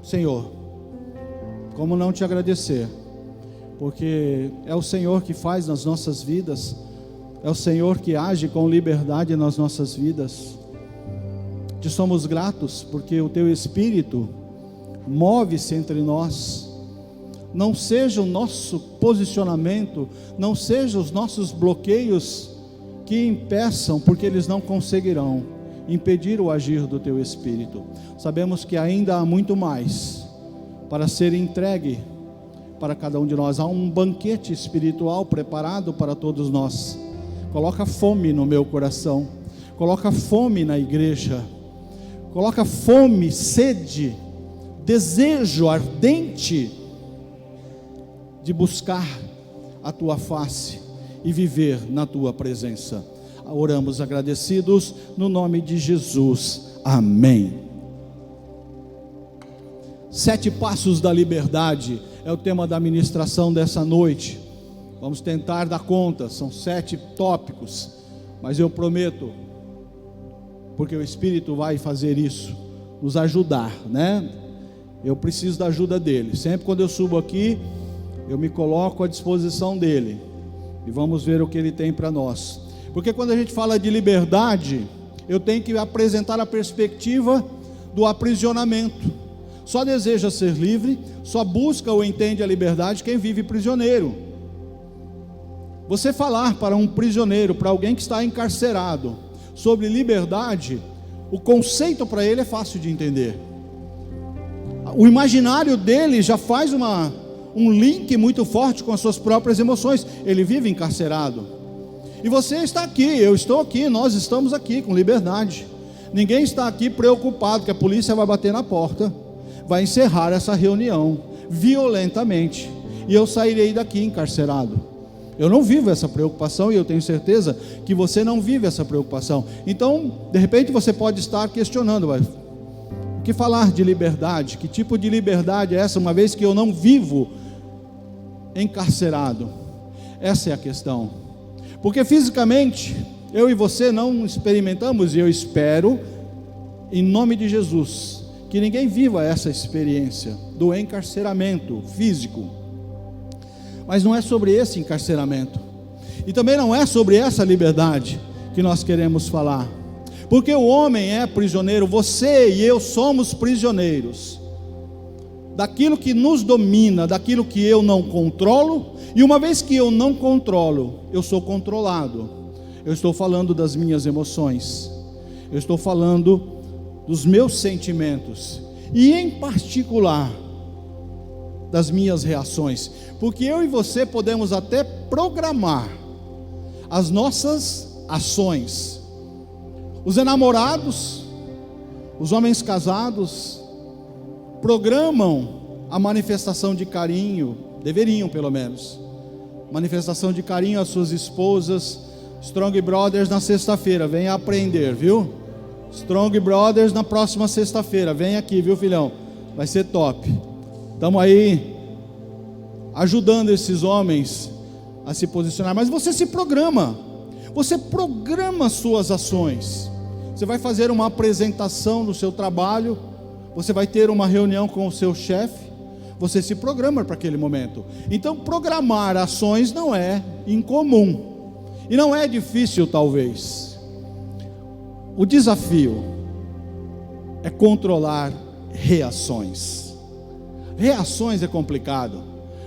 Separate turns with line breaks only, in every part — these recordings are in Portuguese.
Senhor, como não te agradecer? Porque é o Senhor que faz nas nossas vidas, é o Senhor que age com liberdade nas nossas vidas. Te somos gratos porque o Teu Espírito move-se entre nós. Não seja o nosso posicionamento, não seja os nossos bloqueios que impeçam, porque eles não conseguirão impedir o agir do Teu Espírito. Sabemos que ainda há muito mais para ser entregue para cada um de nós. Há um banquete espiritual preparado para todos nós. Coloca fome no meu coração, coloca fome na igreja, coloca fome, sede, desejo ardente de buscar a Tua face e viver na Tua presença. Oramos agradecidos no nome de Jesus, amém. 7 passos da liberdade é o tema da ministração dessa noite. Vamos tentar dar conta, são 7 tópicos, mas eu prometo, porque o Espírito vai fazer isso, nos ajudar, né? Eu preciso da ajuda dele. Sempre quando eu subo aqui, eu me coloco à disposição dele, e vamos ver o que ele tem para nós. Porque quando a gente fala de liberdade, eu tenho que apresentar a perspectiva do aprisionamento. Só deseja ser livre, só busca ou entende a liberdade quem vive prisioneiro. Você falar para um prisioneiro, para alguém que está encarcerado, sobre liberdade, o conceito para ele é fácil de entender. O imaginário dele já faz um link muito forte com as suas próprias emoções. Ele vive encarcerado. E você está aqui, eu estou aqui, nós estamos aqui com liberdade. Ninguém está aqui preocupado que a polícia vai bater na porta, vai encerrar essa reunião violentamente, e eu sairei daqui encarcerado. Eu não vivo essa preocupação, e eu tenho certeza que você não vive essa preocupação. Então, de repente você pode estar questionando, mas o que falar de liberdade? Que tipo de liberdade é essa, uma vez que eu não vivo encarcerado? Essa é a questão. Porque fisicamente, eu e você não experimentamos, e eu espero, em nome de Jesus, que ninguém viva essa experiência do encarceramento físico. Mas não é sobre esse encarceramento, e também não é sobre essa liberdade que nós queremos falar. Porque o homem é prisioneiro, você e eu somos prisioneiros daquilo que nos domina, daquilo que eu não controlo. E uma vez que eu não controlo, eu sou controlado. Eu estou falando das minhas emoções, eu estou falando dos meus sentimentos, e em particular das minhas reações. Porque eu e você podemos até programar as nossas ações. Os enamorados, os homens casados, programam a manifestação de carinho, deveriam pelo menos, manifestação de carinho às suas esposas. Strong Brothers na sexta-feira, venha aprender, viu? Strong Brothers na próxima sexta-feira, vem aqui, viu, filhão? Vai ser top. Estamos aí ajudando esses homens a se posicionar. Mas você se programa, você programa suas ações. Você vai fazer uma apresentação no seu trabalho, você vai ter uma reunião com o seu chefe, você se programa para aquele momento. Então programar ações não é incomum, e não é difícil talvez. O desafio é controlar reações. Reações é complicado,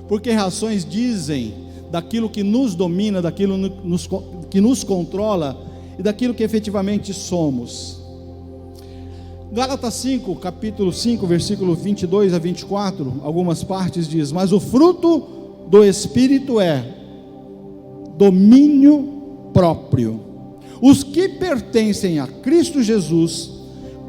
porque reações dizem daquilo que nos domina, daquilo que nos controla, e daquilo que efetivamente somos. Gálatas 5, capítulo 5, versículo 22 a 24, algumas partes diz: mas o fruto do Espírito é domínio próprio. Os que pertencem a Cristo Jesus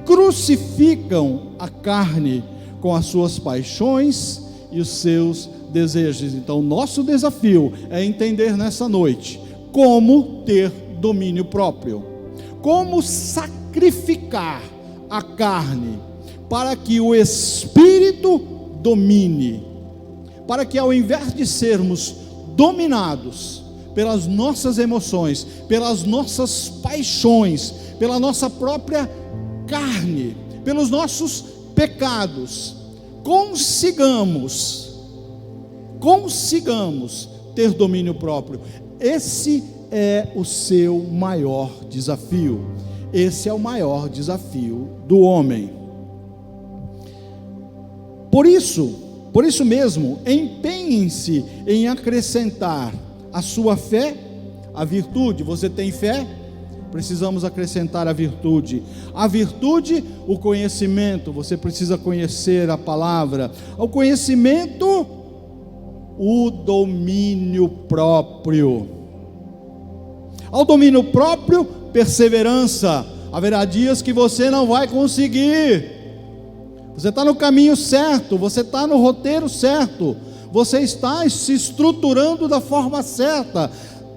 crucificam a carne com as suas paixões e os seus desejos. Então, nosso desafio é entender nessa noite como ter domínio próprio, como sacrificar a carne para que o Espírito domine, para que ao invés de sermos dominados pelas nossas emoções, pelas nossas paixões, pela nossa própria carne, pelos nossos pecados, consigamos ter domínio próprio. Esse é o seu maior desafio. Esse é o maior desafio do homem. Por isso mesmo, empenhem-se em acrescentar a sua fé, a virtude. Você tem fé? Precisamos acrescentar a virtude, o conhecimento. Você precisa conhecer a palavra. Ao conhecimento, o domínio próprio. Ao domínio próprio, perseverança. Haverá dias que você não vai conseguir. Você está no caminho certo, você está no roteiro certo, você está se estruturando da forma certa,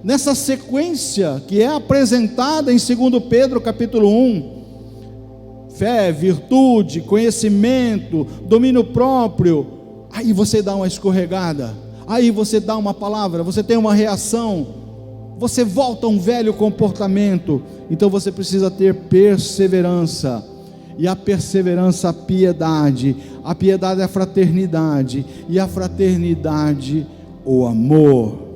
nessa sequência que é apresentada em 2 Pedro capítulo 1, fé, virtude, conhecimento, domínio próprio. Aí você dá uma escorregada, aí você dá uma palavra, você tem uma reação, você volta a um velho comportamento. Então você precisa ter perseverança, e a perseverança, a piedade a fraternidade, e a fraternidade o amor.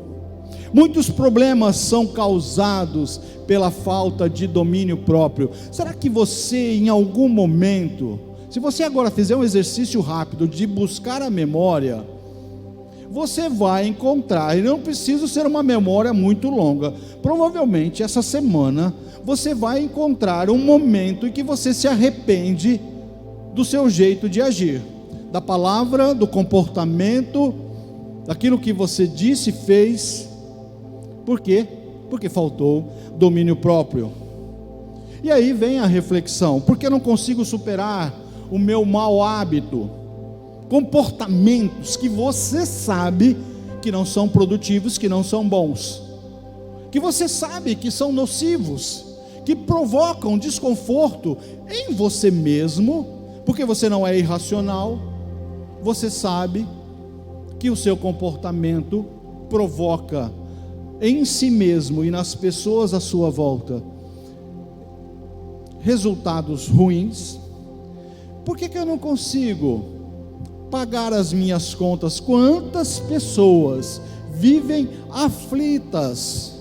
Muitos problemas são causados pela falta de domínio próprio. Será que você, em algum momento, se você agora fizer um exercício rápido de buscar a memória, você vai encontrar, e não precisa ser uma memória muito longa, provavelmente essa semana você vai encontrar um momento em que você se arrepende do seu jeito de agir, da palavra, do comportamento, daquilo que você disse e fez. Por quê? Porque faltou domínio próprio. E aí vem a reflexão: por que eu não consigo superar o meu mau hábito? Comportamentos que você sabe que não são produtivos, que não são bons, que você sabe que são nocivos, que provocam desconforto em você mesmo, porque você não é irracional. Você sabe que o seu comportamento provoca em si mesmo e nas pessoas à sua volta resultados ruins. Por que eu não consigo pagar as minhas contas? Quantas pessoas vivem aflitas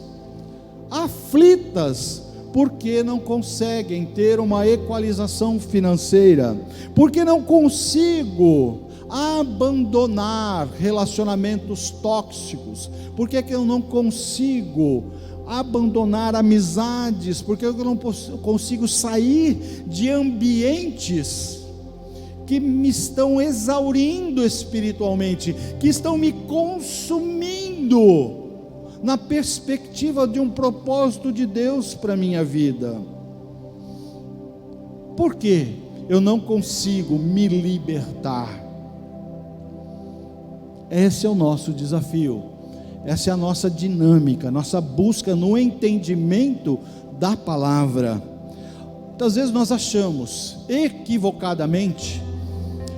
porque não conseguem ter uma equalização financeira? Porque não consigo abandonar relacionamentos tóxicos? Por que eu não consigo abandonar amizades? Por que eu não consigo sair de ambientes que me estão exaurindo espiritualmente, que estão me consumindo na perspectiva de um propósito de Deus para a minha vida? Por que eu não consigo me libertar? Esse é o nosso desafio, essa é a nossa dinâmica, nossa busca no entendimento da palavra. Muitas vezes nós achamos, equivocadamente,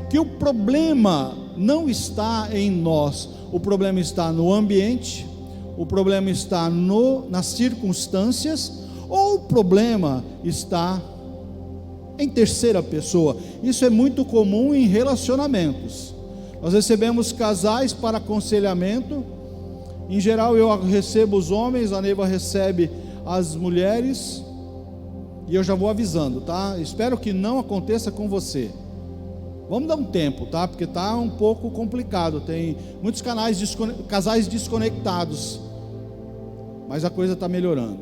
que o problema não está em nós, o problema está no ambiente, o problema está nas circunstâncias, ou o problema está em terceira pessoa. Isso é muito comum em relacionamentos. Nós recebemos casais para aconselhamento. Em geral eu recebo os homens, a Neiva recebe as mulheres, e eu já vou avisando, tá? Espero que não aconteça com você. Vamos dar um tempo, tá? Porque está um pouco complicado, tem muitos casais desconectados, mas a coisa está melhorando.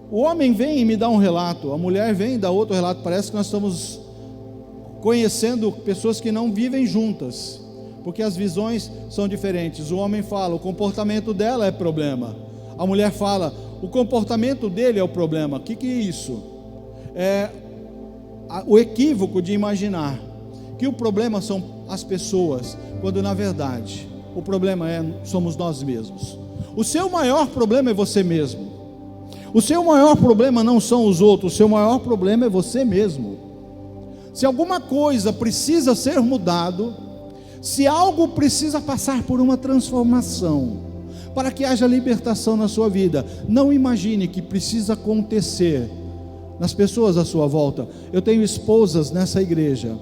O homem vem e me dá um relato, a mulher vem e dá outro relato. Parece que nós estamos conhecendo pessoas que não vivem juntas, porque as visões são diferentes. O homem fala, o comportamento dela é problema. A mulher fala, o comportamento dele é o problema. O que é isso? É o equívoco de imaginar que o problema são as pessoas, quando na verdade o problema somos nós mesmos. O seu maior problema é você mesmo. O seu maior problema não são os outros, o seu maior problema é você mesmo. Se alguma coisa precisa ser mudado, se algo precisa passar por uma transformação, para que haja libertação na sua vida, não imagine que precisa acontecer nas pessoas à sua volta. Eu tenho esposas nessa igreja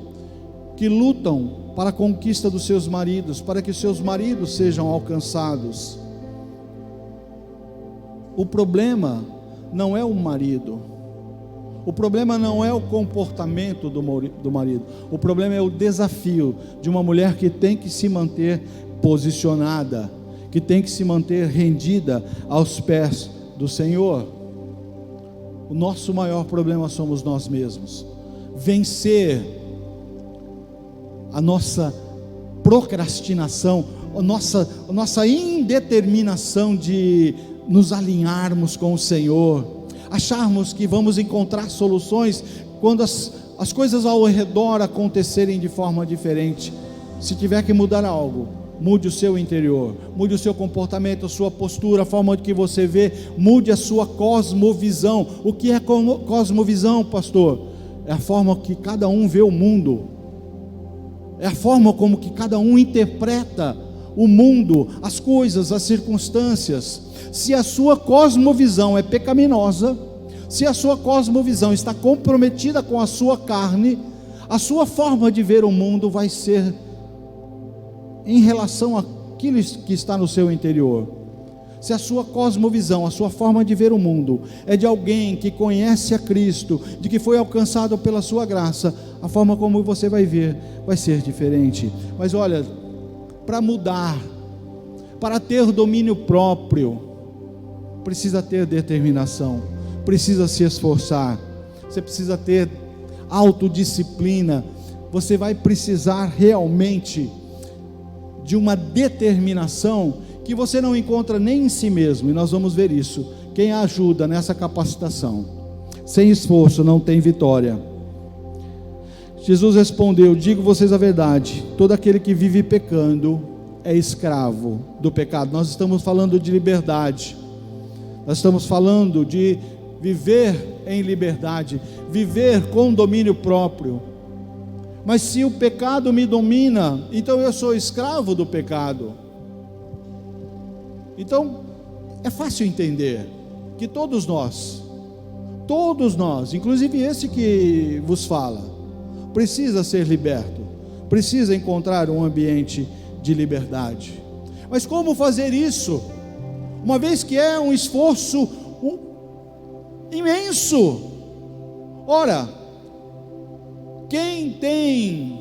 que lutam para a conquista dos seus maridos, para que seus maridos sejam alcançados. O problema não é o marido, o problema não é o comportamento do marido, o problema é o desafio de uma mulher que tem que se manter posicionada, que tem que se manter rendida aos pés do Senhor. O nosso maior problema somos nós mesmos. Vencer a nossa procrastinação, a nossa indeterminação de nos alinharmos com o Senhor, acharmos que vamos encontrar soluções quando as coisas ao redor acontecerem de forma diferente. Se tiver que mudar algo, mude o seu interior, mude o seu comportamento, a sua postura, a forma que você vê, mude a sua cosmovisão. O que é cosmovisão, pastor? É a forma que cada um vê o mundo, é a forma como que cada um interpreta o mundo, as coisas, as circunstâncias. Se a sua cosmovisão é pecaminosa, se a sua cosmovisão está comprometida com a sua carne, a sua forma de ver o mundo vai ser em relação àquilo que está no seu interior. Se a sua cosmovisão, a sua forma de ver o mundo é de alguém que conhece a Cristo, de que foi alcançado pela sua graça, a forma como você vai ver vai ser diferente. Mas olha, para mudar, para ter domínio próprio, precisa ter determinação, precisa se esforçar, você precisa ter autodisciplina, você vai precisar realmente de uma determinação que você não encontra nem em si mesmo, e nós vamos ver isso. Quem ajuda nessa capacitação? Sem esforço não tem vitória. Jesus respondeu: digo vocês a verdade, todo aquele que vive pecando é escravo do pecado. Nós estamos falando de liberdade, nós estamos falando de viver em liberdade, viver com domínio próprio. Mas se o pecado me domina, então eu sou escravo do pecado. Então é fácil entender que todos nós, inclusive esse que vos fala, precisa ser liberto, precisa encontrar um ambiente de liberdade. Mas como fazer isso? Uma vez que é um esforço imenso. Ora, quem tem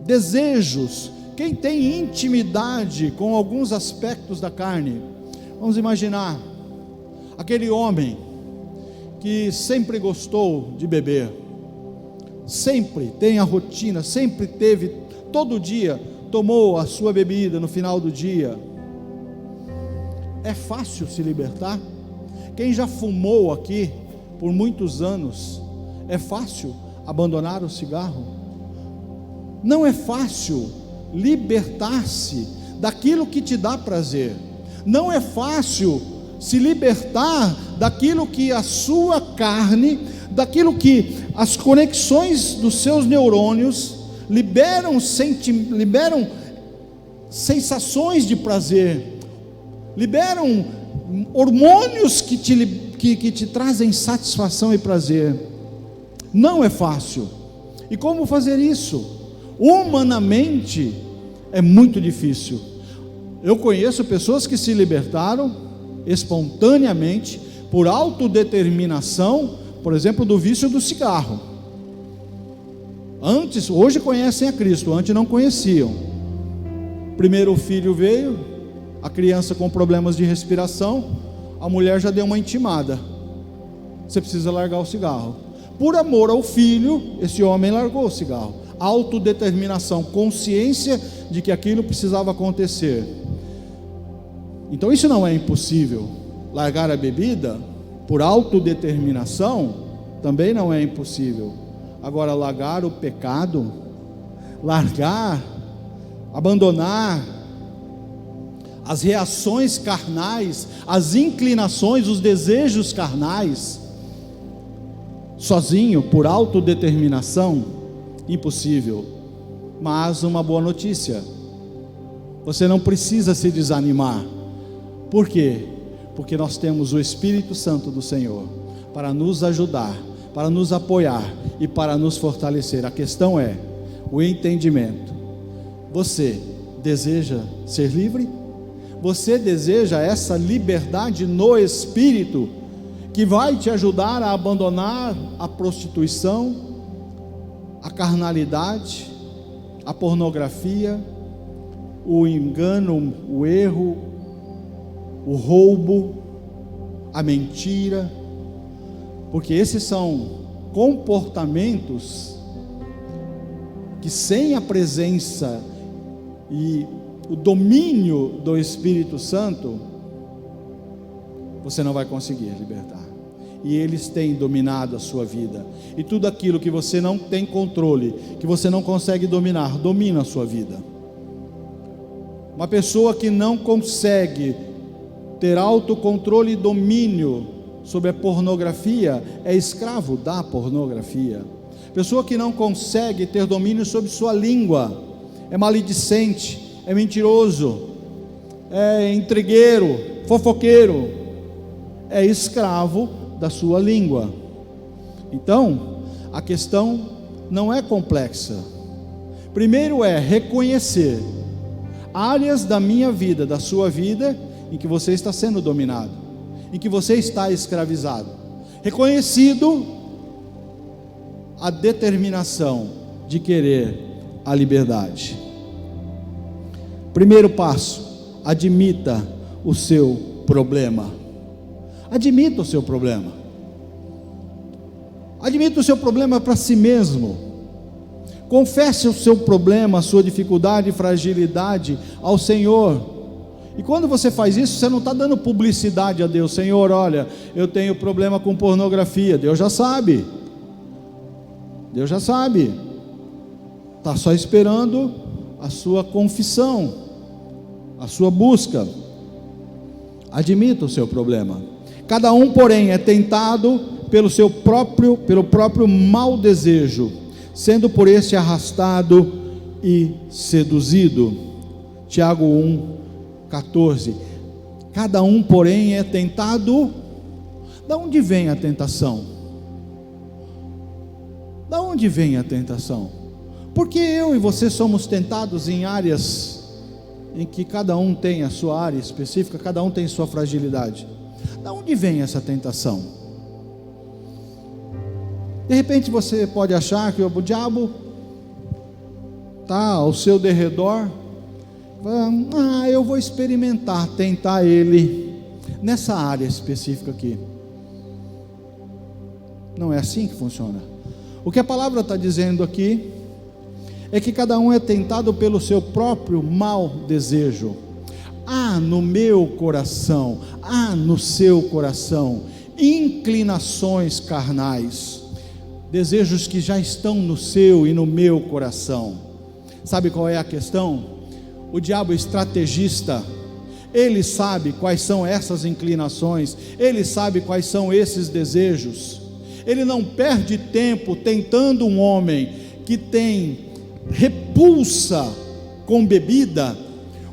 desejos, quem tem intimidade com alguns aspectos da carne, vamos imaginar aquele homem que sempre gostou de beber, sempre tem a rotina, sempre teve, todo dia tomou a sua bebida no final do dia. É fácil se libertar? Quem já fumou aqui por muitos anos, é fácil abandonar o cigarro? Não é fácil libertar-se daquilo que te dá prazer, não é fácil se libertar daquilo que a sua carne, daquilo que as conexões dos seus neurônios liberam sensações de prazer, liberam hormônios que te trazem satisfação e prazer. Não é fácil. E como fazer isso? Humanamente é muito difícil. Eu conheço pessoas que se libertaram espontaneamente, por autodeterminação, por exemplo, do vício do cigarro. Hoje conhecem a Cristo, antes não conheciam. Primeiro o filho veio, a criança com problemas de respiração, a mulher já deu uma intimada: você precisa largar o cigarro. Por amor ao filho, esse homem largou o cigarro. Autodeterminação, consciência de que aquilo precisava acontecer. Então isso não é impossível. Largar a bebida por autodeterminação também não é impossível. Agora, largar o pecado, abandonar as reações carnais, as inclinações, os desejos carnais, sozinho, por autodeterminação, impossível. Mas uma boa notícia: você não precisa se desanimar. Por quê? Porque nós temos o Espírito Santo do Senhor para nos ajudar, para nos apoiar e para nos fortalecer. A questão é: o entendimento. Você deseja ser livre? Você deseja essa liberdade no Espírito, que vai te ajudar a abandonar a prostituição, a carnalidade, a pornografia, o engano, o erro, o roubo, a mentira, porque esses são comportamentos que, sem a presença e o domínio do Espírito Santo, você não vai conseguir libertar. E eles têm dominado a sua vida, e tudo aquilo que você não tem controle, que você não consegue dominar, domina a sua vida. Uma pessoa que não consegue ter autocontrole e domínio sobre a pornografia é escravo da pornografia. Pessoa que não consegue ter domínio sobre sua língua é maledicente, é mentiroso, é intrigueiro, fofoqueiro, é escravo da sua língua. Então, a questão não é complexa. Primeiro é reconhecer áreas da minha vida, da sua vida, em que você está sendo dominado, em que você está escravizado. Reconhecido, a determinação de querer a liberdade. Primeiro passo: admita o seu problema. Admita o seu problema. Admita o seu problema para si mesmo. Confesse o seu problema, a sua dificuldade e fragilidade ao Senhor. E quando você faz isso, você não está dando publicidade a Deus. Senhor, olha, eu tenho problema com pornografia. Deus já sabe. Deus já sabe. Está só esperando a sua confissão, a sua busca. Admita o seu problema. Cada um, porém, é tentado pelo próprio mau desejo, sendo por este arrastado e seduzido. Tiago 1:14. Cada um, porém, é tentado. Da onde vem a tentação? Da onde vem a tentação? Porque eu e você somos tentados em áreas em que cada um tem a sua área específica, cada um tem sua fragilidade. Da onde vem essa tentação? De repente você pode achar que o diabo está ao seu derredor. Eu vou experimentar, tentar ele nessa área específica aqui. Não é assim que funciona. O que a palavra está dizendo aqui é que cada um é tentado pelo seu próprio mau desejo. Há no meu coração, há no seu coração inclinações carnais, desejos que já estão no seu e no meu coração. Sabe qual é a questão? O diabo é estrategista. Ele sabe quais são essas inclinações, ele sabe quais são esses desejos. Ele não perde tempo tentando um homem que tem repulsa com bebida,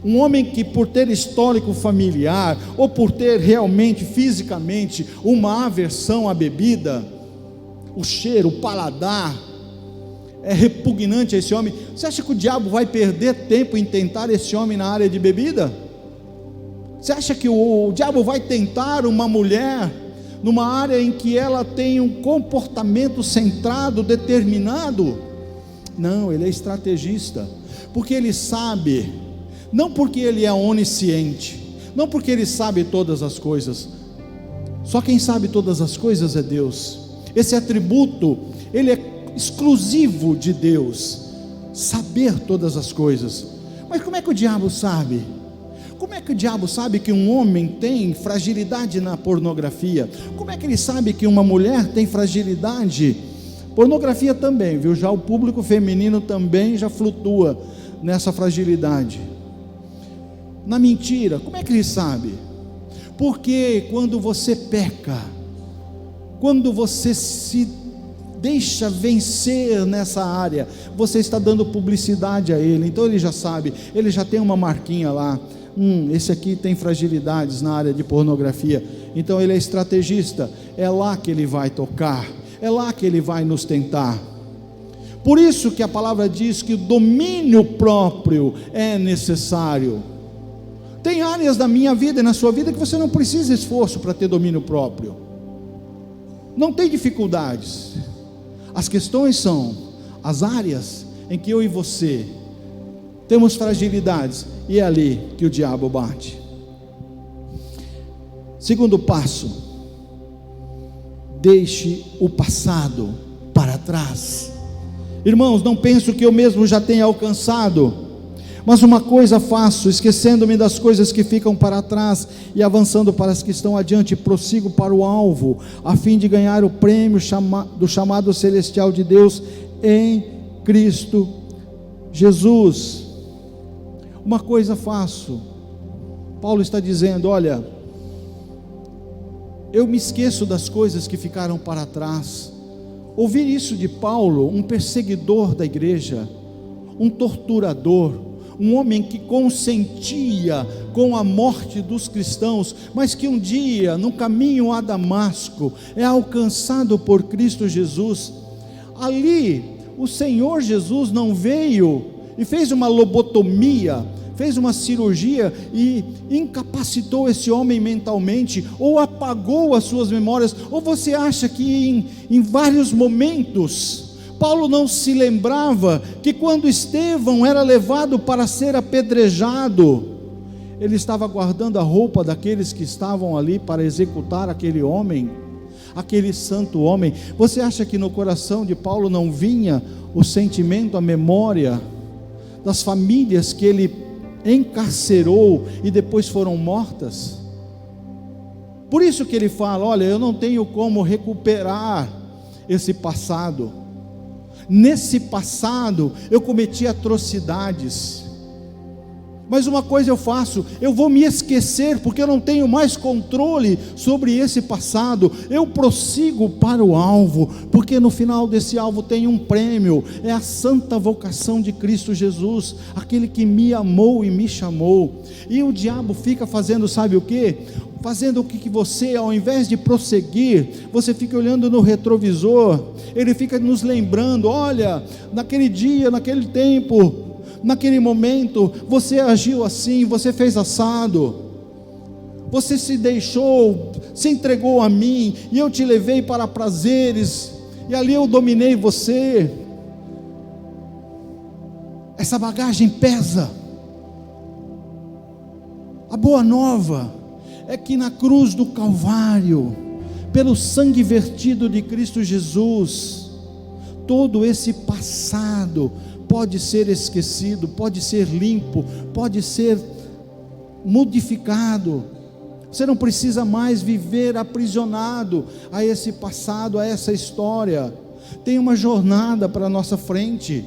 um homem que, por ter histórico familiar, ou por ter realmente, fisicamente, uma aversão à bebida, o cheiro, o paladar é repugnante a esse homem. Você acha que o diabo vai perder tempo em tentar esse homem na área de bebida? Você acha que o diabo vai tentar uma mulher numa área em que ela tem um comportamento centrado, determinado? Não, ele é estrategista, porque ele sabe, não porque ele é onisciente, não porque ele sabe todas as coisas. Só quem sabe todas as coisas é Deus. Esse atributo, ele é exclusivo de Deus, saber todas as coisas. Mas como é que o diabo sabe? Como é que o diabo sabe que um homem tem fragilidade na pornografia? Como é que ele sabe que uma mulher tem fragilidade? Pornografia também, viu? Já o público feminino também já flutua nessa fragilidade. Na mentira, como é que ele sabe? Porque quando você peca, quando você se deixa vencer nessa área, você está dando publicidade a ele. Então ele já sabe, ele já tem uma marquinha lá. Esse aqui tem fragilidades na área de pornografia. Então ele é estrategista. É lá que ele vai tocar, é lá que ele vai nos tentar. Por isso que a palavra diz que o domínio próprio é necessário. Tem áreas da minha vida e na sua vida que você não precisa esforço para ter domínio próprio. Não tem dificuldades. As questões são as áreas em que eu e você temos fragilidades, e é ali que o diabo bate. Segundo passo: deixe o passado para trás. Irmãos, não penso que eu mesmo já tenha alcançado, mas uma coisa faço, esquecendo-me das coisas que ficam para trás e avançando para as que estão adiante, prossigo para o alvo, a fim de ganhar o prêmio do chamado celestial de Deus em Cristo Jesus. Uma coisa faço. Paulo está dizendo: olha, eu me esqueço das coisas que ficaram para trás. Ouvir isso de Paulo, um perseguidor da igreja, um torturador, um homem que consentia com a morte dos cristãos, mas que um dia, no caminho a Damasco, é alcançado por Cristo Jesus. Ali, o Senhor Jesus não veio e fez uma lobotomia, fez uma cirurgia e incapacitou esse homem mentalmente, ou apagou as suas memórias. Ou você acha que em vários momentos Paulo não se lembrava que quando Estevão era levado para ser apedrejado, ele estava guardando a roupa daqueles que estavam ali para executar aquele homem, aquele santo homem? Você acha que no coração de Paulo não vinha o sentimento, a memória das famílias que ele encarcerou e depois foram mortas? Por isso que ele fala: olha, eu não tenho como recuperar esse passado. Nesse passado eu cometi atrocidades, mas uma coisa eu faço: eu vou me esquecer, porque eu não tenho mais controle sobre esse passado. Eu prossigo para o alvo, porque no final desse alvo tem um prêmio, é a santa vocação de Cristo Jesus, aquele que me amou e me chamou. E o diabo fica fazendo, sabe o que? Fazendo o que você, ao invés de prosseguir, você fica olhando no retrovisor. Ele fica nos lembrando: olha, naquele dia, naquele tempo, naquele momento, você agiu assim, você fez assado, você se deixou, se entregou a mim, e eu te levei para prazeres, e ali eu dominei você. Essa bagagem pesa. A boa nova é que na cruz do Calvário, pelo sangue vertido de Cristo Jesus, todo esse passado pode ser esquecido, pode ser limpo, pode ser modificado. Você não precisa mais viver aprisionado a esse passado, a essa história. Tem uma jornada para a nossa frente,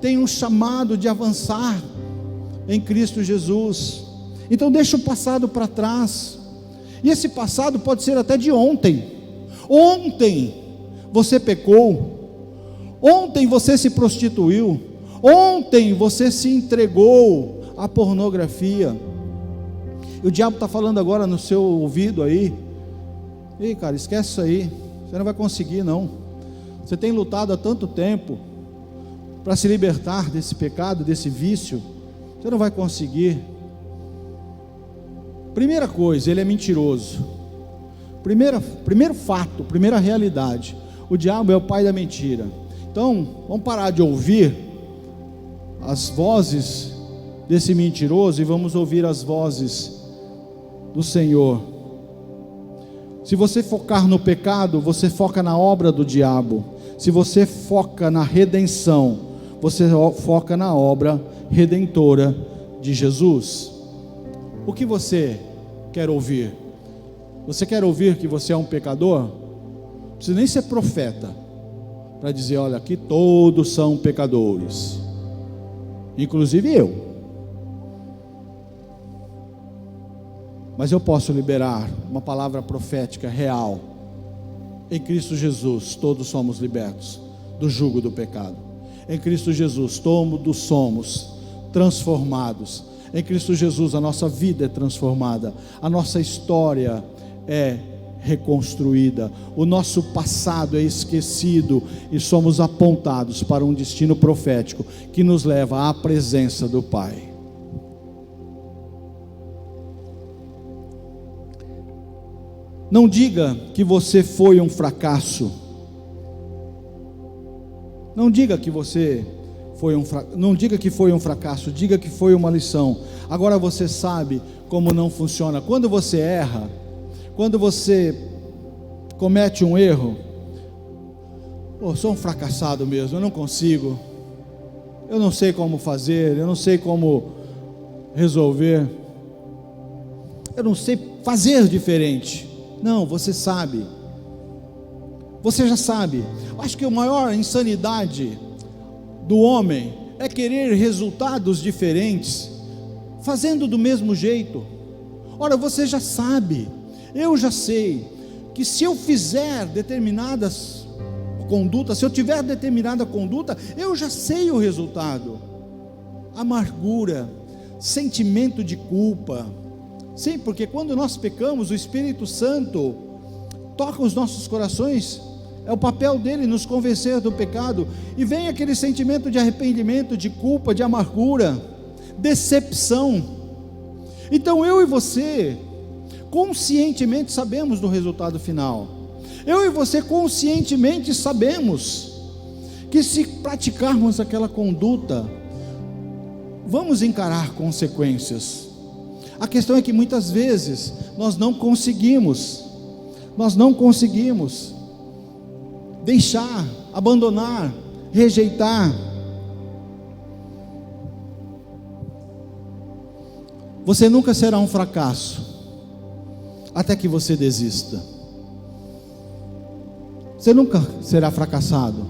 tem um chamado de avançar em Cristo Jesus. Então deixa o passado para trás. E esse passado pode ser até de ontem. Ontem você pecou, ontem você se prostituiu, ontem você se entregou à pornografia. E o diabo está falando agora no seu ouvido aí: ei, cara, esquece isso aí, você não vai conseguir não. Você tem lutado há tanto tempo para se libertar desse pecado, desse vício, você não vai conseguir. Primeira coisa, ele é mentiroso. Primeiro fato, primeira realidade: o diabo é o pai da mentira. Então, vamos parar de ouvir as vozes desse mentiroso e vamos ouvir as vozes do Senhor. Se você focar no pecado, você foca na obra do diabo. Se você foca na redenção, você foca na obra redentora de Jesus. O que você quer ouvir? Você quer ouvir que você é um pecador? Não precisa nem ser profeta para dizer: olha, aqui todos são pecadores, inclusive eu. Mas eu posso liberar uma palavra profética real: em Cristo Jesus todos somos libertos do jugo do pecado. Em Cristo Jesus todos somos transformados. Em Cristo Jesus a nossa vida é transformada, a nossa história é reconstruída. O nosso passado é esquecido e somos apontados para um destino profético que nos leva à presença do Pai. Não diga que você foi um fracasso. Não diga que foi um fracasso, diga que foi uma lição. Agora você sabe como não funciona. Quando você erra, quando você comete um erro, sou um fracassado mesmo, eu não consigo, eu não sei como fazer, eu não sei como resolver, eu não sei fazer diferente. Não, você sabe, você já sabe. Acho que a maior insanidade do homem é querer resultados diferentes, fazendo do mesmo jeito. Ora, você já sabe, eu já sei, que se eu fizer determinadas condutas, se eu tiver determinada conduta, eu já sei o resultado. Amargura, sentimento de culpa. Sim, porque quando nós pecamos, o Espírito Santo toca os nossos corações, é o papel dele nos convencer do pecado, e vem aquele sentimento de arrependimento, de culpa, de amargura, decepção. Então eu e você conscientemente sabemos do resultado final. Eu e você conscientemente sabemos que se praticarmos aquela conduta, vamos encarar consequências. A questão é que muitas vezes nós não conseguimos deixar, abandonar, rejeitar. Você nunca será um fracasso até que você desista. Você nunca será fracassado.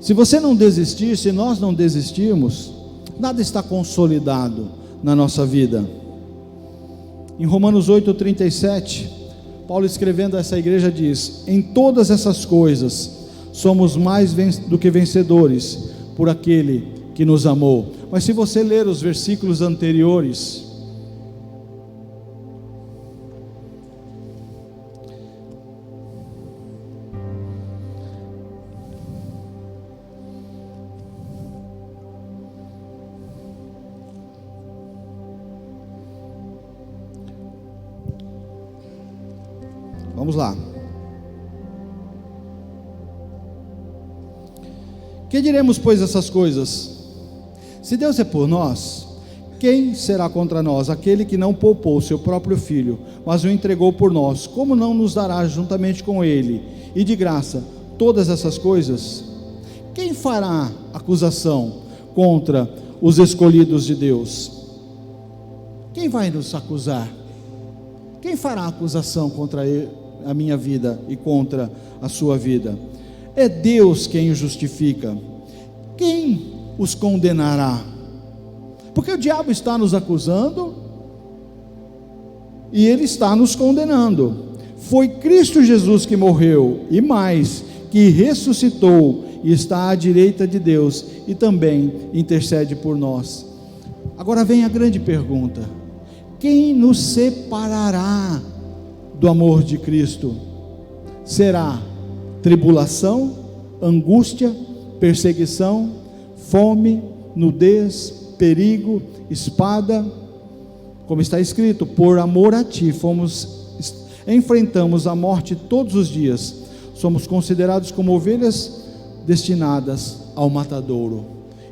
Se você não desistir, se nós não desistirmos, nada está consolidado na nossa vida. Em Romanos 8:37, Paulo, escrevendo a essa igreja, diz: em todas essas coisas somos mais do que vencedores por aquele que nos amou. Mas se você ler os versículos anteriores, vamos lá. Que diremos, pois, essas coisas? Se Deus é por nós, quem será contra nós? Aquele que não poupou o seu próprio filho, mas o entregou por nós, como não nos dará juntamente com ele, e de graça, todas essas coisas? Quem fará acusação contra os escolhidos de Deus? Quem vai nos acusar? Quem fará acusação contra a minha vida e contra a sua vida? É Deus quem os justifica. Quem os condenará? Porque o diabo está nos acusando e ele está nos condenando. Foi Cristo Jesus que morreu, e mais, que ressuscitou e está à direita de Deus e também intercede por nós. Agora vem a grande pergunta: quem nos separará do amor de Cristo? Será tribulação, angústia, perseguição, fome, nudez, perigo, espada? Como está escrito: por amor a ti enfrentamos a morte todos os dias, somos considerados como ovelhas destinadas ao matadouro.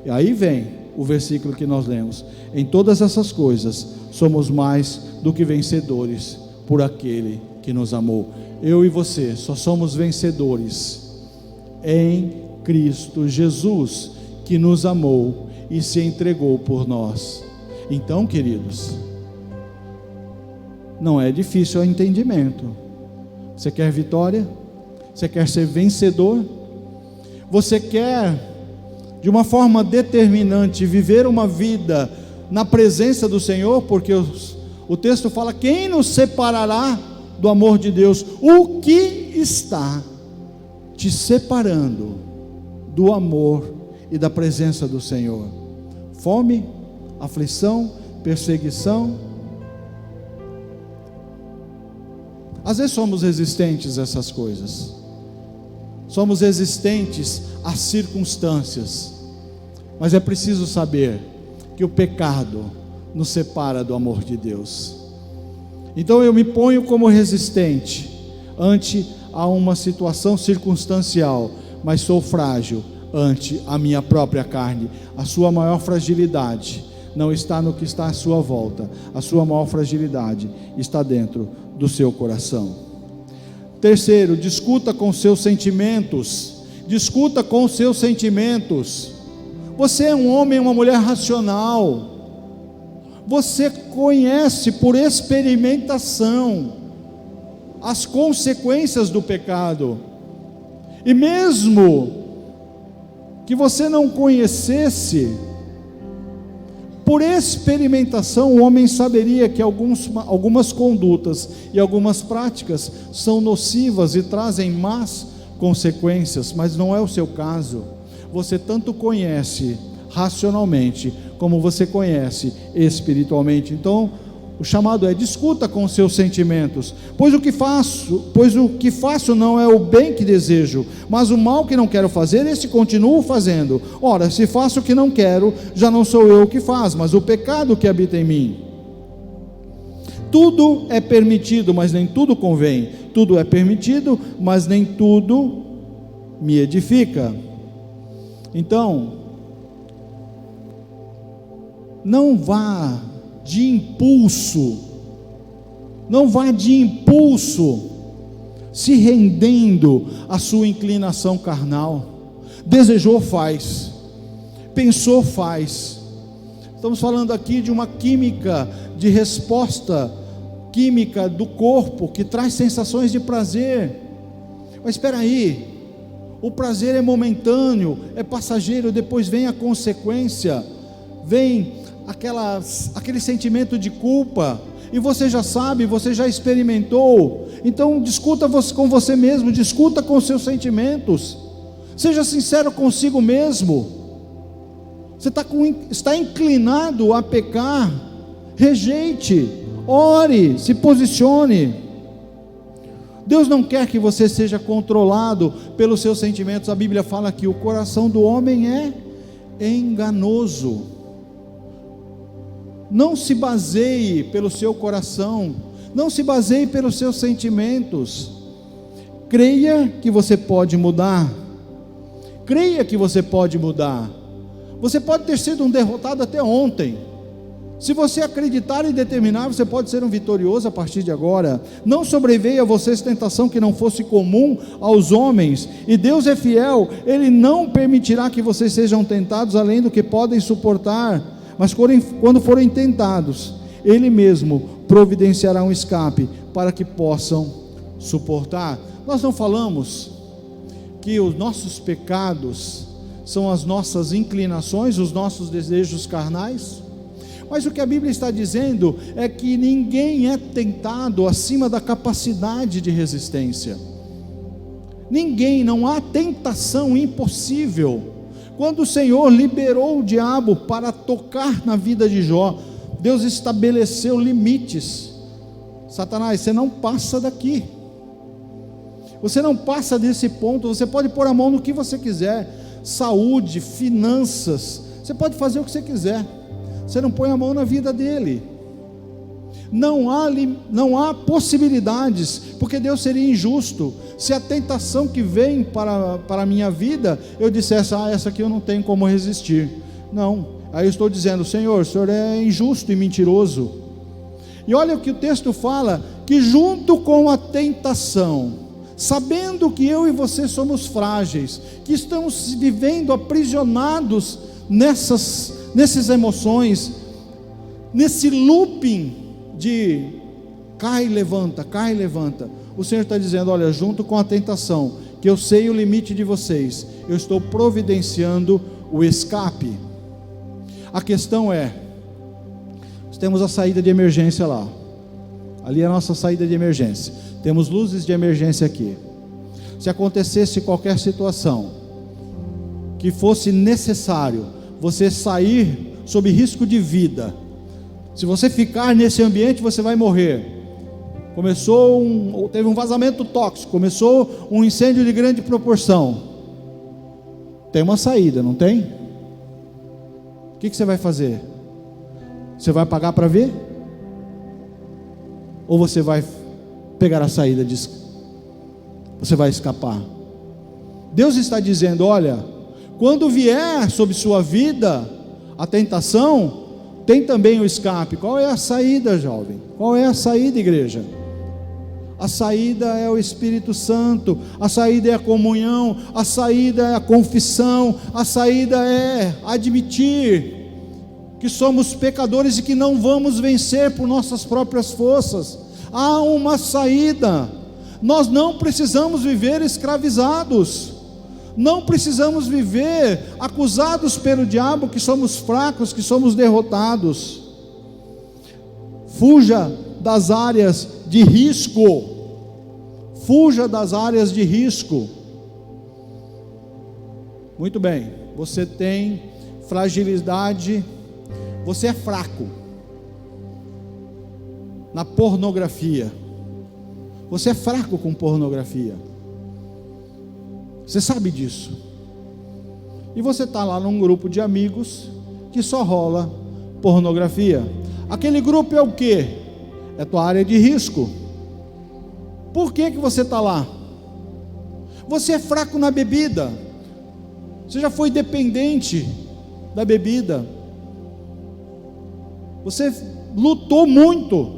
E aí vem o versículo que nós lemos: em todas essas coisas somos mais do que vencedores por aquele que nos amou. Eu e você só somos vencedores em Cristo Jesus, que nos amou e se entregou por nós. Então, queridos, não é difícil o entendimento. Você quer vitória? Você quer ser vencedor? Você quer, de uma forma determinante, viver uma vida na presença do Senhor? Porque o texto fala: quem nos separará do amor de Deus? O que está te separando do amor e da presença do Senhor? Fome, aflição, perseguição? Às vezes somos resistentes a essas coisas, somos resistentes às circunstâncias, mas é preciso saber que o pecado nos separa do amor de Deus. Então eu me ponho como resistente ante a uma situação circunstancial, mas sou frágil ante a minha própria carne. A sua maior fragilidade não está no que está à sua volta, a sua maior fragilidade está dentro do seu coração. Terceiro, discuta com seus sentimentos. Discuta com seus sentimentos. Você é um homem, uma mulher racional. Você conhece por experimentação as consequências do pecado. E mesmo que você não conhecesse, por experimentação o homem saberia que algumas condutas e algumas práticas são nocivas e trazem más consequências, mas não é o seu caso. Você tanto conhece racionalmente como você conhece espiritualmente. Então o chamado é: discuta com seus sentimentos, pois o que faço não é o bem que desejo, mas o mal que não quero fazer, esse continuo fazendo. Ora, se faço o que não quero, já não sou eu que faz, mas o pecado que habita em mim. Tudo é permitido, mas nem tudo convém. Tudo é permitido, mas nem tudo me edifica. Então, não vá de impulso, se rendendo à sua inclinação carnal. Desejou, faz. Pensou, faz. Estamos falando aqui de uma química de resposta química do corpo que traz sensações de prazer. Mas espera aí, o prazer é momentâneo, é passageiro, depois vem a consequência, vem aquele sentimento de culpa, e você já sabe, você já experimentou. Então discuta com você mesmo, discuta com seus sentimentos, seja sincero consigo mesmo. Você está inclinado a pecar, rejeite, ore, se posicione. Deus não quer que você seja controlado pelos seus sentimentos. A Bíblia fala que o coração do homem é enganoso. Não se baseie pelo seu coração, não se baseie pelos seus sentimentos. Creia que você pode mudar. Creia que você pode mudar. Você pode ter sido um derrotado até ontem. Se você acreditar e determinar, você pode ser um vitorioso a partir de agora. Não sobreveio a vocês tentação que não fosse comum aos homens, e Deus é fiel, Ele não permitirá que vocês sejam tentados além do que podem suportar. Mas quando forem tentados, Ele mesmo providenciará um escape para que possam suportar. Nós não falamos que os nossos pecados são as nossas inclinações, os nossos desejos carnais? Mas o que a Bíblia está dizendo é que ninguém é tentado acima da capacidade de resistência. Ninguém, não há tentação impossível. Quando o Senhor liberou o diabo para tocar na vida de Jó, Deus estabeleceu limites. Satanás, você não passa daqui, você não passa desse ponto. Você pode pôr a mão no que você quiser, saúde, finanças, você pode fazer o que você quiser, você não põe a mão na vida dele. Não há possibilidades, porque Deus seria injusto se a tentação que vem para a minha vida, eu dissesse: essa aqui eu não tenho como resistir. Não, aí eu estou dizendo: Senhor, o Senhor é injusto e mentiroso. E olha o que o texto fala, que junto com a tentação, sabendo que eu e você somos frágeis, que estamos vivendo aprisionados nessas emoções, nesse looping de cai e levanta, o Senhor está dizendo: olha, junto com a tentação, que eu sei o limite de vocês, eu estou providenciando o escape. A questão é, nós temos a saída de emergência lá, ali é a nossa saída de emergência, temos luzes de emergência aqui. Se acontecesse qualquer situação que fosse necessário você sair sob risco de vida, se você ficar nesse ambiente, você vai morrer. teve um vazamento tóxico, começou um incêndio de grande proporção. Tem uma saída, não tem? O que você vai fazer? Você vai pagar para ver? Ou você vai pegar a saída, você vai escapar? Deus está dizendo: olha, quando vier sobre sua vida a tentação, tem também o escape. Qual é a saída, jovem? Qual é a saída, igreja? A saída é o Espírito Santo, a saída é a comunhão, a saída é a confissão, a saída é admitir que somos pecadores e que não vamos vencer por nossas próprias forças. Há uma saída. Nós não precisamos viver escravizados, não precisamos viver acusados pelo diabo que somos fracos, que somos derrotados. Fuja das áreas de risco. Fuja das áreas de risco. Muito bem, você tem fragilidade, você é fraco na pornografia. Você é fraco com pornografia. Você sabe disso. E você está lá num grupo de amigos que só rola pornografia. Aquele grupo é o quê? É tua área de risco. Por que você está lá? Você é fraco na bebida. Você já foi dependente da bebida. Você lutou muito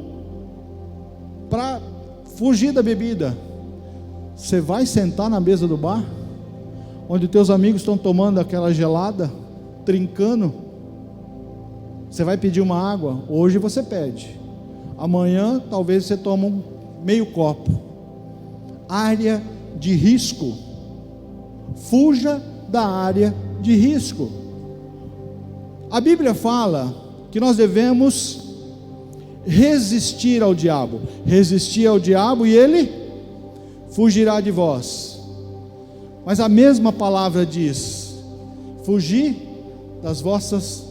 para fugir da bebida. Você vai sentar na mesa do bar, onde teus amigos estão tomando aquela gelada, trincando. Você vai pedir uma água. Hoje você pede, amanhã talvez você tome meio copo. Área de risco. Fuja da área de risco. A Bíblia fala que nós devemos resistir ao diabo. Resistir ao diabo e ele fugirá de vós. Mas a mesma palavra diz: fugir das vossas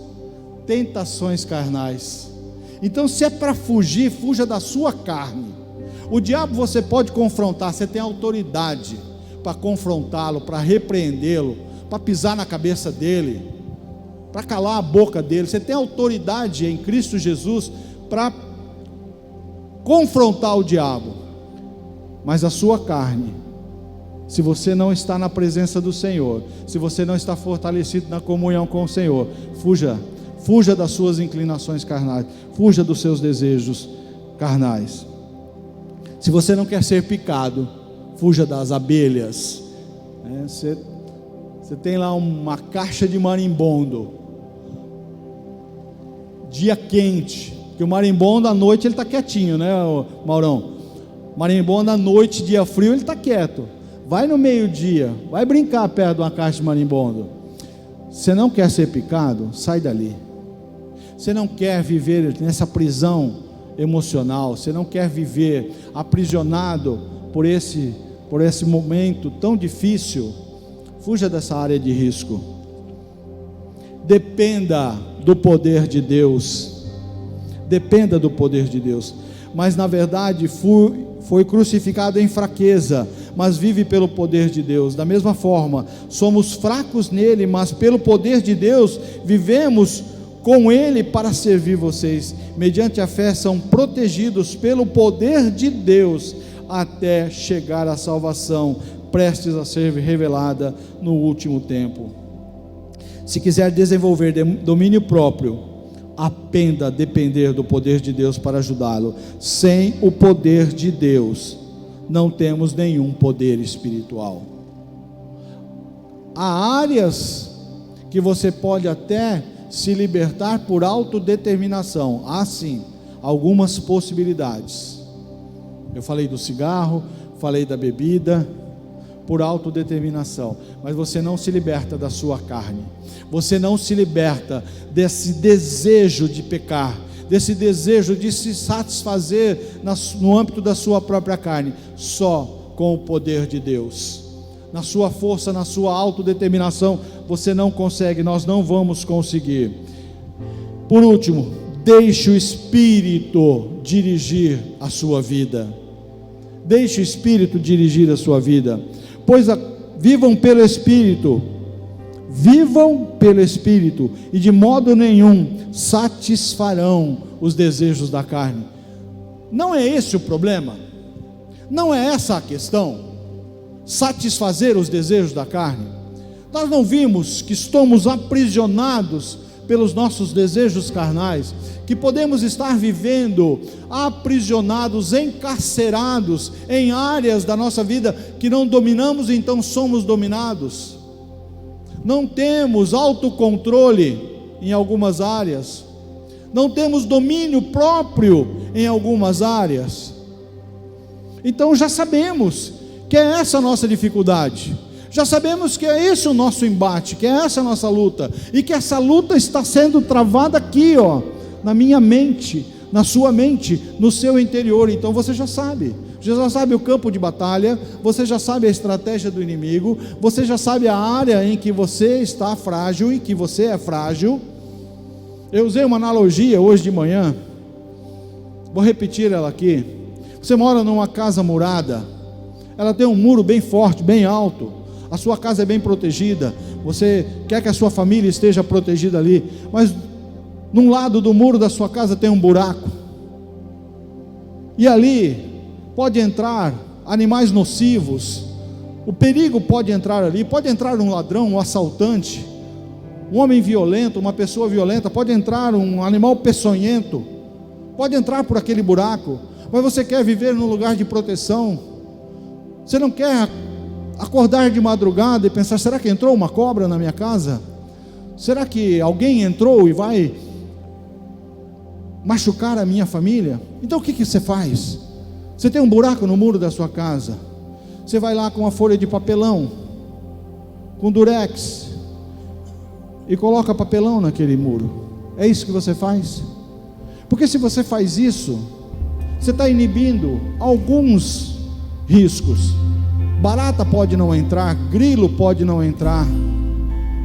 tentações carnais. Então, se é para fugir, fuja da sua carne. O diabo você pode confrontar, você tem autoridade para confrontá-lo, para repreendê-lo, para pisar na cabeça dele, para calar a boca dele. Você tem autoridade em Cristo Jesus para confrontar o diabo. Mas a sua carne, se você não está na presença do Senhor, se você não está fortalecido na comunhão com o Senhor, fuja das suas inclinações carnais, fuja dos seus desejos carnais. Se você não quer ser picado, fuja das abelhas. Você tem lá uma caixa de marimbondo, dia quente, que o marimbondo à noite ele está quietinho, né, Maurão? Marimbondo à noite, dia frio, ele está quieto. Vai no meio-dia, vai brincar perto de uma caixa de marimbondo. Você não quer ser picado? Sai dali. Você não quer viver nessa prisão emocional, você não quer viver aprisionado por esse momento tão difícil? Fuja dessa área de risco. Dependa do poder de Deus. Dependa do poder de Deus. Mas na verdade foi crucificado em fraqueza, mas vive pelo poder de Deus. Da mesma forma, somos fracos nele, mas pelo poder de Deus vivemos com ele para servir vocês. Mediante a fé são protegidos pelo poder de Deus até chegar à salvação, prestes a ser revelada no último tempo. Se quiser desenvolver domínio próprio, aprenda a depender do poder de Deus para ajudá-lo. Sem o poder de Deus, não temos nenhum poder espiritual. Há áreas que você pode até se libertar por autodeterminação. Há sim algumas possibilidades. Eu falei do cigarro, falei da bebida, por autodeterminação, mas você não se liberta da sua carne, você não se liberta desse desejo de pecar, desse desejo de se satisfazer no âmbito da sua própria carne, só com o poder de Deus. Na sua força, na sua autodeterminação, você não consegue, nós não vamos conseguir. Por último, Deixe o Espírito dirigir a sua vida. Deixe o Espírito dirigir a sua vida. Vivam pelo Espírito. Vivam pelo Espírito, e de modo nenhum satisfarão os desejos da carne. Não é esse o problema? Não é essa a questão? Satisfazer os desejos da carne? Nós não vimos que estamos aprisionados pelos nossos desejos carnais, que podemos estar vivendo aprisionados, encarcerados em áreas da nossa vida que não dominamos, então somos dominados. Não temos autocontrole em algumas áreas, não temos domínio próprio em algumas áreas. Então já sabemos que é essa a nossa dificuldade, já sabemos que é esse o nosso embate, que é essa a nossa luta, e que essa luta está sendo travada aqui, na minha mente, na sua mente, no seu interior. Então você já sabe o campo de batalha, você já sabe a estratégia do inimigo, você já sabe a área em que você está frágil e que você é frágil. Eu usei uma analogia hoje de manhã, vou repetir ela aqui. Você mora numa casa murada, ela tem um muro bem forte, bem alto, a sua casa é bem protegida, você quer que a sua família esteja protegida ali, mas num lado do muro da sua casa tem um buraco, e ali pode entrar animais nocivos, o perigo pode entrar ali, pode entrar um ladrão, um assaltante, um homem violento, uma pessoa violenta, pode entrar um animal peçonhento, pode entrar por aquele buraco, mas você quer viver num lugar de proteção, você não quer acordar de madrugada e pensar: será que entrou uma cobra na minha casa? Será que alguém entrou e vai machucar a minha família? Então o que você faz? Você tem um buraco no muro da sua casa, você vai lá com uma folha de papelão, com durex, e coloca papelão naquele muro. É isso que você faz? Porque se você faz isso, você está inibindo alguns riscos. Barata pode não entrar, grilo pode não entrar,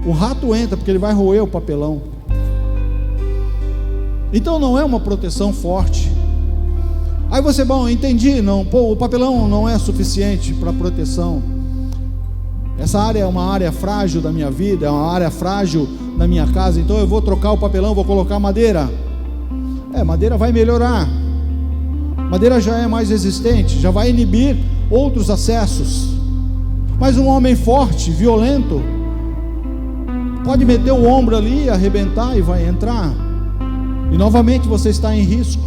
o rato entra porque ele vai roer o papelão. Então não é uma proteção forte. Aí você, entendi, o papelão não é suficiente para proteção. Essa área é uma área frágil da minha vida, é uma área frágil da minha casa, então eu vou trocar o papelão, vou colocar madeira. Madeira vai melhorar, madeira já é mais resistente, já vai inibir outros acessos. Mas um homem forte, violento, pode meter o ombro ali, arrebentar e vai entrar, e novamente você está em risco.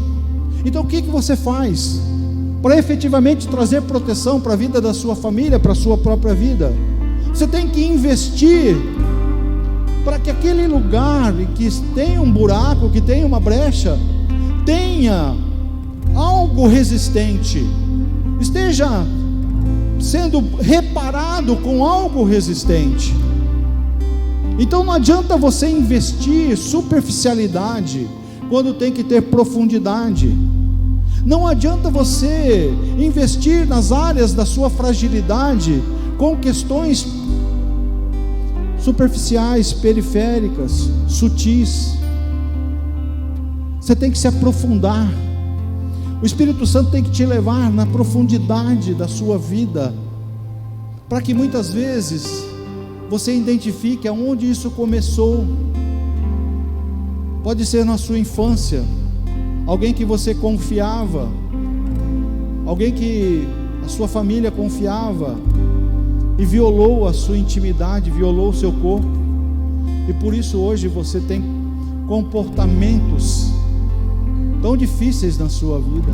Então o que você faz para efetivamente trazer proteção para a vida da sua família, para a sua própria vida? Você tem que investir para que aquele lugar que tem um buraco, que tem uma brecha, tenha algo resistente, esteja sendo reparado com algo resistente. Então não adianta você investir superficialidade quando tem que ter profundidade. Não adianta você investir nas áreas da sua fragilidade com questões superficiais, periféricas, sutis. Você tem que se aprofundar. O Espírito Santo tem que te levar na profundidade da sua vida, para que muitas vezes você identifique aonde isso começou. Pode ser na sua infância, alguém que você confiava, alguém que a sua família confiava e violou a sua intimidade, violou o seu corpo, e por isso hoje você tem comportamentos tão difíceis na sua vida.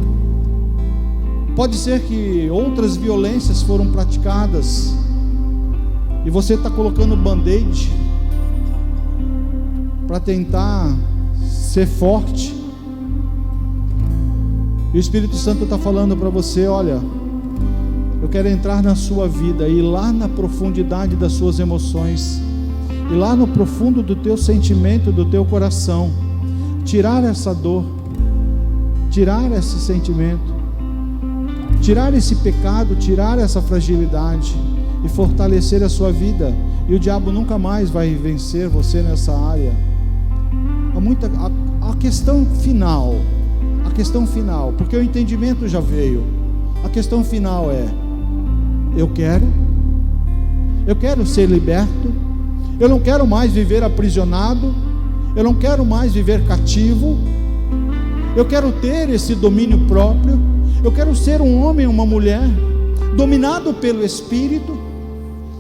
Pode ser que outras violências foram praticadas e você está colocando band-aid para tentar ser forte. E o Espírito Santo está falando para você: olha, eu quero entrar na sua vida, ir lá na profundidade das suas emoções, ir lá no profundo do teu sentimento, do teu coração, tirar essa dor, tirar esse sentimento, tirar esse pecado, tirar essa fragilidade e fortalecer a sua vida. E o diabo nunca mais vai vencer você nessa área. A questão final, porque o entendimento já veio. A questão final é: eu quero ser liberto, eu não quero mais viver aprisionado, eu não quero mais viver cativo, eu quero ter esse domínio próprio, eu quero ser um homem, uma mulher, dominado pelo Espírito.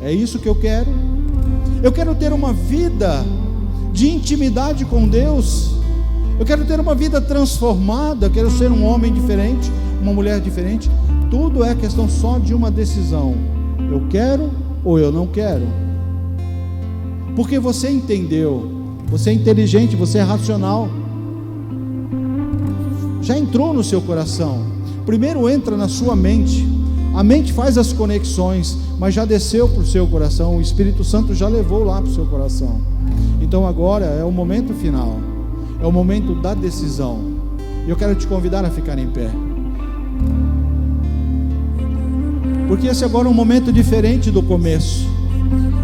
É isso que eu quero. Eu quero ter uma vida de intimidade com Deus, eu quero ter uma vida transformada, eu quero ser um homem diferente, uma mulher diferente. Tudo é questão só de uma decisão: eu quero ou eu não quero. Porque você entendeu, você é inteligente, você é racional, já entrou no seu coração. Primeiro entra na sua mente, a mente faz as conexões, mas já desceu para o seu coração, o Espírito Santo já levou lá para o seu coração. Então agora é o momento final, é o momento da decisão, e eu quero te convidar a ficar em pé, porque esse agora é um momento diferente do começo.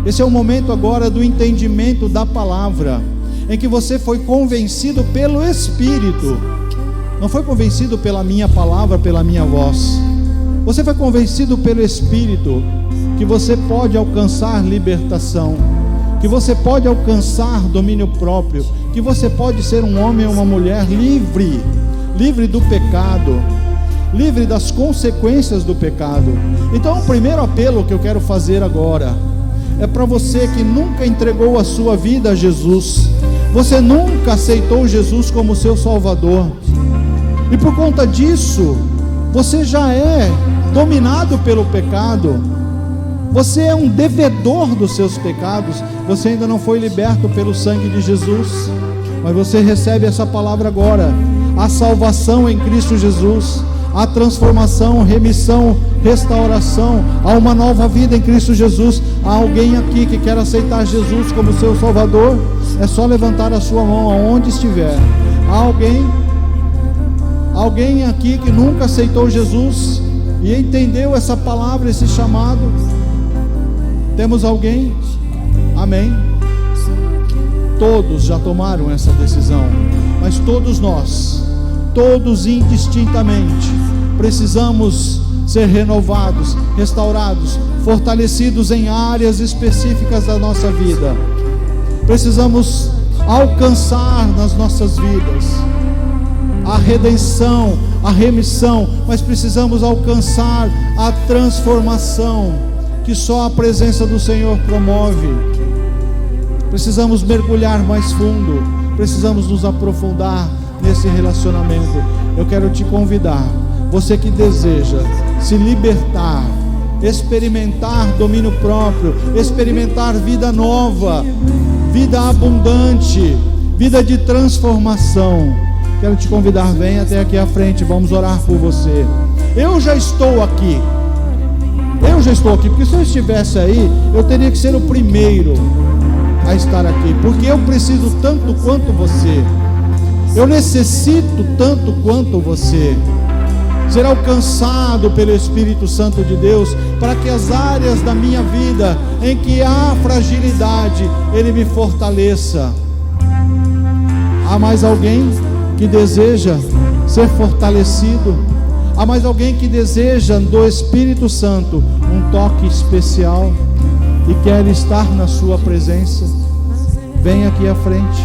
Esse é o momento agora do entendimento da palavra, em que você foi convencido pelo Espírito, não foi convencido pela minha palavra, pela minha voz. Você foi convencido pelo Espírito que você pode alcançar libertação, que você pode alcançar domínio próprio, que você pode ser um homem ou uma mulher livre do pecado, livre das consequências do pecado. Então o primeiro apelo que eu quero fazer agora é para você que nunca entregou a sua vida a Jesus, você nunca aceitou Jesus como seu Salvador, e por conta disso você já é dominado pelo pecado, você é um devedor dos seus pecados, você ainda não foi liberto pelo sangue de Jesus, mas você recebe essa palavra agora: a salvação em Cristo Jesus, a transformação, remissão, restauração, há uma nova vida em Cristo Jesus. Há alguém aqui que quer aceitar Jesus como seu Salvador? É só levantar a sua mão aonde estiver. Há alguém aqui que nunca aceitou Jesus e entendeu essa palavra, esse chamado? Temos alguém? Amém. Todos já tomaram essa decisão, mas todos nós, todos indistintamente, precisamos ser renovados, restaurados, fortalecidos em áreas específicas da nossa vida. Precisamos alcançar nas nossas vidas a redenção, a remissão, mas precisamos alcançar a transformação que só a presença do Senhor promove. Precisamos mergulhar mais fundo, precisamos nos aprofundar nesse relacionamento. Eu quero te convidar, você que deseja se libertar, experimentar domínio próprio, experimentar vida nova, vida abundante, vida de transformação, quero te convidar, venha até aqui à frente, vamos orar por você. Eu já estou aqui, porque se eu estivesse aí, eu teria que ser o primeiro a estar aqui, porque eu preciso tanto quanto você, eu necessito tanto quanto você ser alcançado pelo Espírito Santo de Deus, para que as áreas da minha vida em que há fragilidade, Ele me fortaleça. Há mais alguém que deseja ser fortalecido? Há mais alguém que deseja do Espírito Santo um toque especial e quer estar na sua presença? Vem aqui à frente.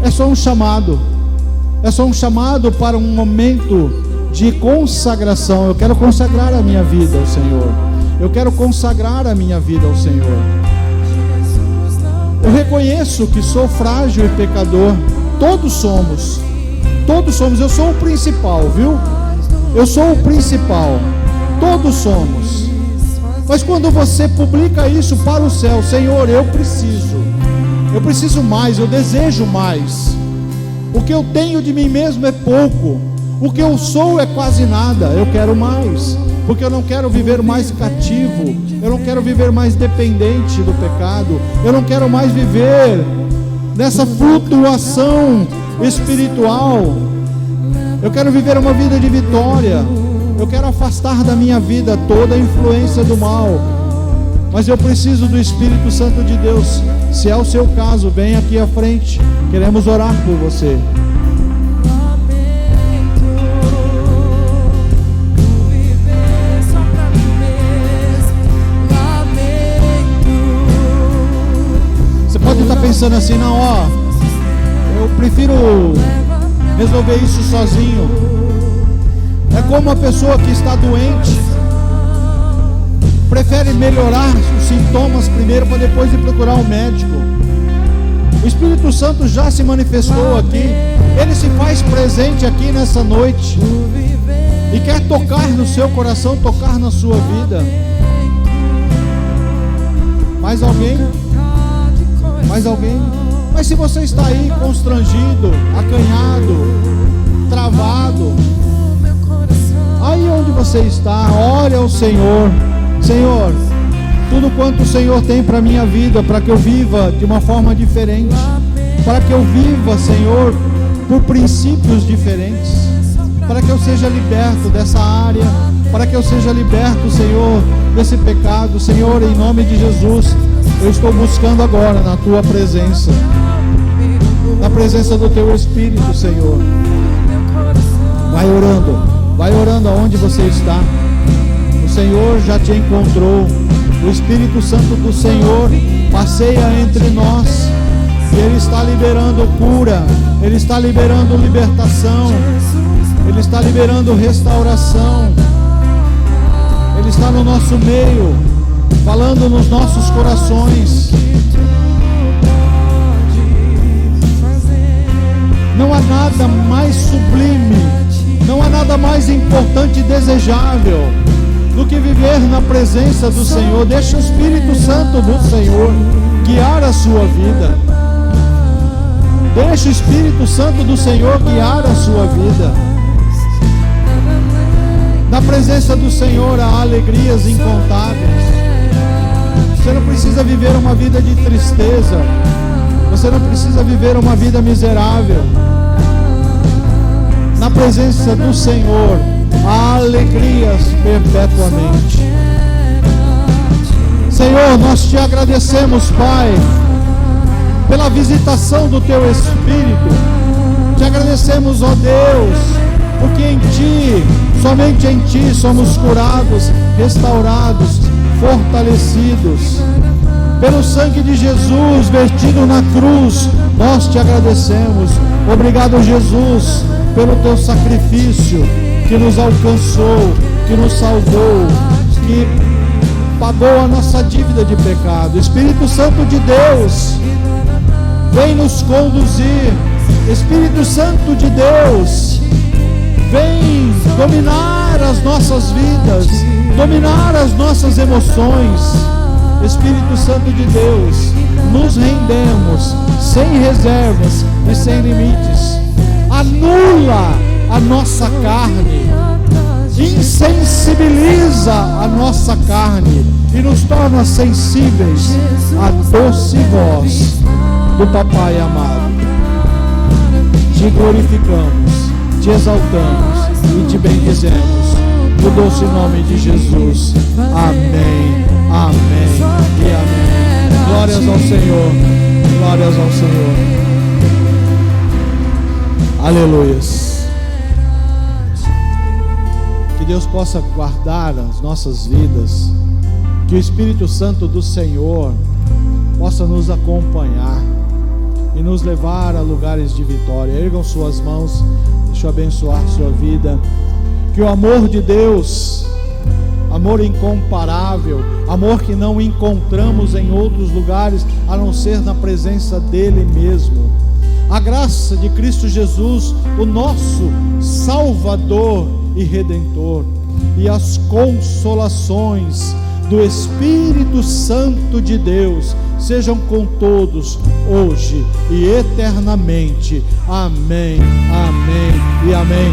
É só um chamado. É só um chamado para um momento de consagração. Eu quero consagrar a minha vida ao Senhor. Eu quero consagrar a minha vida ao Senhor. Eu reconheço que sou frágil e pecador. Todos somos. Eu sou o principal, viu? Eu sou o principal. Todos somos. Mas quando você publica isso para o céu: Senhor, eu preciso mais, eu desejo mais. O que eu tenho de mim mesmo é pouco, o que eu sou é quase nada. Eu quero mais, porque eu não quero viver mais cativo, eu não quero viver mais dependente do pecado, eu não quero mais viver nessa flutuação espiritual. Eu quero viver uma vida de vitória. Eu quero afastar da minha vida toda a influência do mal. Mas eu preciso do Espírito Santo de Deus Se é o seu caso, vem aqui à frente. Queremos orar por você. Você pode estar pensando assim, não, ó, eu prefiro resolver isso sozinho. É como uma pessoa que está doente, prefere melhorar os sintomas primeiro para depois ir procurar um médico. O Espírito Santo já se manifestou aqui, ele se faz presente aqui nessa noite e quer tocar no seu coração, tocar na sua vida. Mais alguém? Mais alguém? Mas se você está aí constrangido, acanhado, travado, aí onde você está, ore ao Senhor. Senhor, tudo quanto o Senhor tem para a minha vida, para que eu viva de uma forma diferente, para que eu viva, Senhor, por princípios diferentes, para que eu seja liberto dessa área, para que eu seja liberto, Senhor, desse pecado. Senhor, em nome de Jesus, eu estou buscando agora na Tua presença, na presença do Teu Espírito, Senhor. Vai orando aonde você está. O Senhor já te encontrou. O Espírito Santo do Senhor passeia entre nós e Ele está liberando cura, Ele está liberando libertação, Ele está liberando restauração. Ele está no nosso meio, falando nos nossos corações. Não há nada mais sublime, não há nada mais importante e desejável do que viver na presença do Senhor. Deixa o Espírito Santo do Senhor guiar a sua vida. Deixa o Espírito Santo do Senhor guiar a sua vida. Na presença do Senhor há alegrias incontáveis. Você não precisa viver uma vida de tristeza. Você não precisa viver uma vida miserável. Na presença do Senhor há alegrias perpetuamente. Senhor, nós te agradecemos, Pai, pela visitação do Teu Espírito. Te agradecemos, ó Deus, porque em Ti, somente em Ti, somos curados, restaurados, fortalecidos. Pelo sangue de Jesus vertido na cruz, nós te agradecemos. Obrigado, Jesus, pelo Teu sacrifício que nos alcançou, que nos salvou, que pagou a nossa dívida de pecado. Espírito Santo de Deus, vem nos conduzir. Espírito Santo de Deus, vem dominar as nossas vidas, dominar as nossas emoções. Espírito Santo de Deus, nos rendemos sem reservas e sem limites. Anula a nossa carne, insensibiliza a nossa carne e nos torna sensíveis à doce voz do Papai amado. Te glorificamos, te exaltamos e te bendizemos no doce nome de Jesus. Amém, amém e amém. Glórias ao Senhor, glórias ao Senhor. Aleluias. Que Deus possa guardar as nossas vidas, que o Espírito Santo do Senhor possa nos acompanhar e nos levar a lugares de vitória. Ergam suas mãos, deixa eu abençoar sua vida. Que o amor de Deus, amor incomparável, amor que não encontramos em outros lugares a não ser na presença dele mesmo, a graça de Cristo Jesus, o nosso Salvador e Redentor, e as consolações do Espírito Santo de Deus sejam com todos hoje e eternamente. Amém, amém e amém.